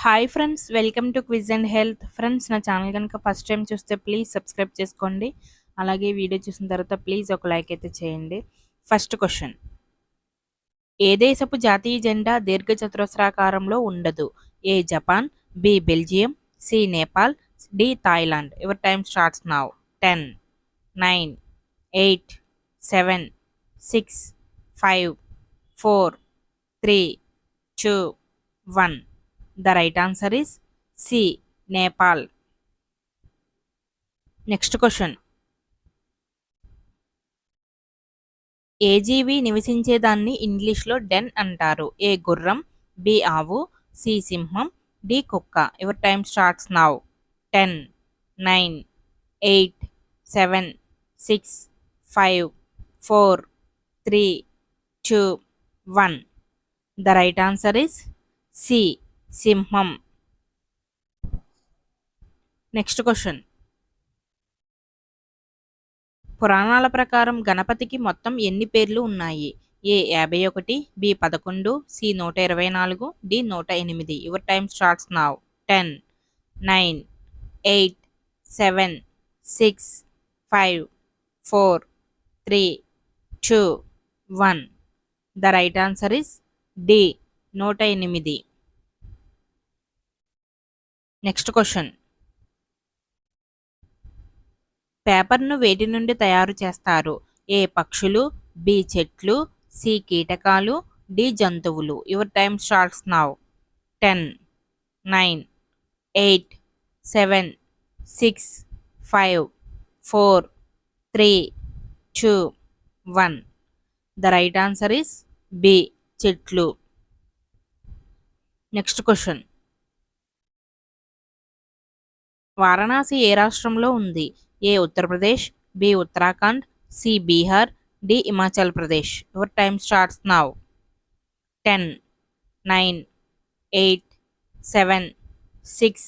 Hi friends, welcome to quiz and health. Friends, నా channel కనుక first time చూస్తే please subscribe చేసుకోండి. అలాగే వీడియో చూసిన తర్వాత ప్లీజ్ ఒక లైక్ అయితే చేయండి. ఫస్ట్ క్వశ్చన్: ఏ దేశపు జాతీయ జెండా దీర్ఘచతురస్రాకారంలో ఉండదు? A Japan, B Belgium, C Nepal, D Thailand. Your time starts now. 10, 9, 8, 7, 6, 5, 4, 3, 2, 1. The right answer is C, Nepal. Next question. ఏ జీవి నివసించేదాన్ని ఇంగ్లీష్లో డెన్ అంటారు? ఏ గుర్రం, బి ఆవు, సి సింహం, డి కుక్క. Your time starts now. 10, 9, 8, 7, 6, 5, 4, 3, 2, 1. The right answer is C, సింహం. Next question: పురాణాల ప్రకారం గణపతికి మొత్తం ఎన్ని పేర్లు ఉన్నాయి? A 51, B 11, C 124, D 108. Your time starts now. 10, 9, 8, 7, 6, 5, 4, 3, 2, 1. The right answer is D 108. Next question: పేపర్ను వేటి నుండి తయారు చేస్తారు? ఏ పక్షులు, బి చెట్లు, సి కీటకాలు, డి జంతువులు. Your time starts now. 10, 9, 8, 7, 6, 5, 4, 3, 2, 1. The right answer is B చెట్లు. నెక్స్ట్ క్వశ్చన్: వారణాసి ఏ రాష్ట్రంలో ఉంది? A Uttar Pradesh, B Uttarakhand, C Bihar, D Himachal Pradesh. Your time starts now. 10, 9, 8, 7, 6,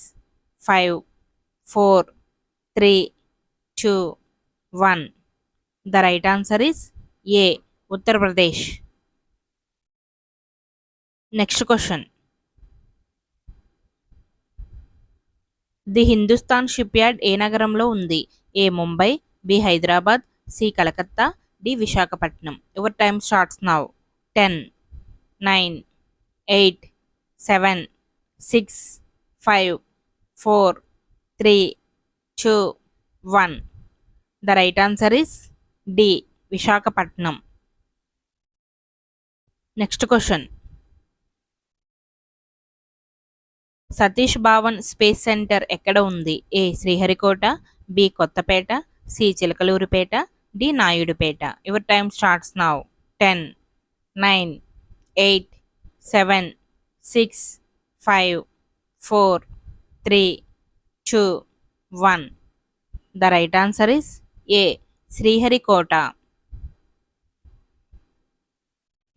5, 4, 3, 2, 1. The right answer is A Uttar Pradesh. Next question: the Hindustan shipyard ఏ నగరంలో ఉంది? A Mumbai, B Hyderabad, C Calcutta, D Visakhapatnam. Your time starts now. 10, 9, 8, 7, 6, 5, 4, 3, 2, 1. The right answer is D Visakhapatnam. Next question: Satish Dhawan space centre ఎక్కడ ఉంది? A Sriharikota, B Kothapeta, C Chilakaluripet, D Naidupeta. Your time starts now. 10, 9, 8, 7, 6, 5, 4, 3, 2, 1. The right answer is A Sriharikota.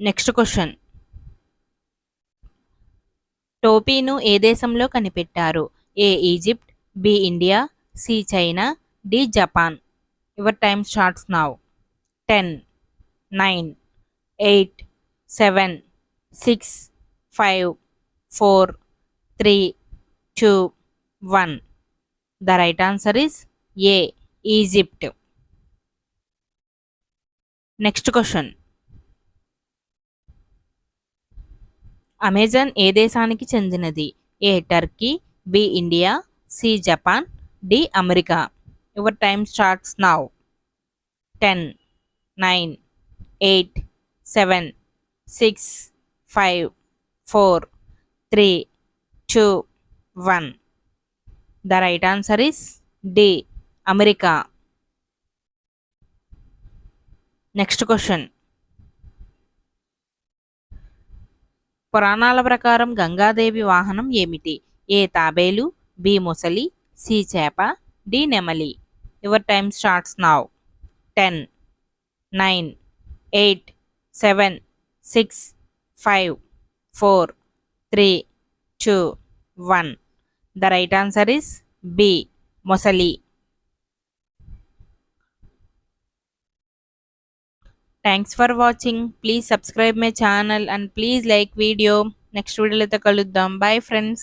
Next question: టోపీను ఏ దేశంలో కనిపెట్టారు? A Egypt, B India, C China, D Japan. Your time starts now. 10, 9, 8, 7, 6, 5, 4, 3, 2, 1. The right answer is A Egypt. Next question: Amazon ఏ దేశానికి చెందినది? A Turkey, B India, C Japan, D America. Your time starts now. 10, 9, 8, 7, 6, 5, 4, 3, 2, 1. The right answer is D America. Next question: పురాణాల ప్రకారం గంగాదేవి వాహనం ఏమిటి? ఏ తాబేలు, B ముసలి, C చేప, డి నెమలి. Your time starts now. 10, 9, 8, 7, 6, 5, 4, 3, 2, 1. The right answer is B ముసలి. Thanks for watching. Please subscribe my channel and please like video. Next video lo kaluddam. Bye friends.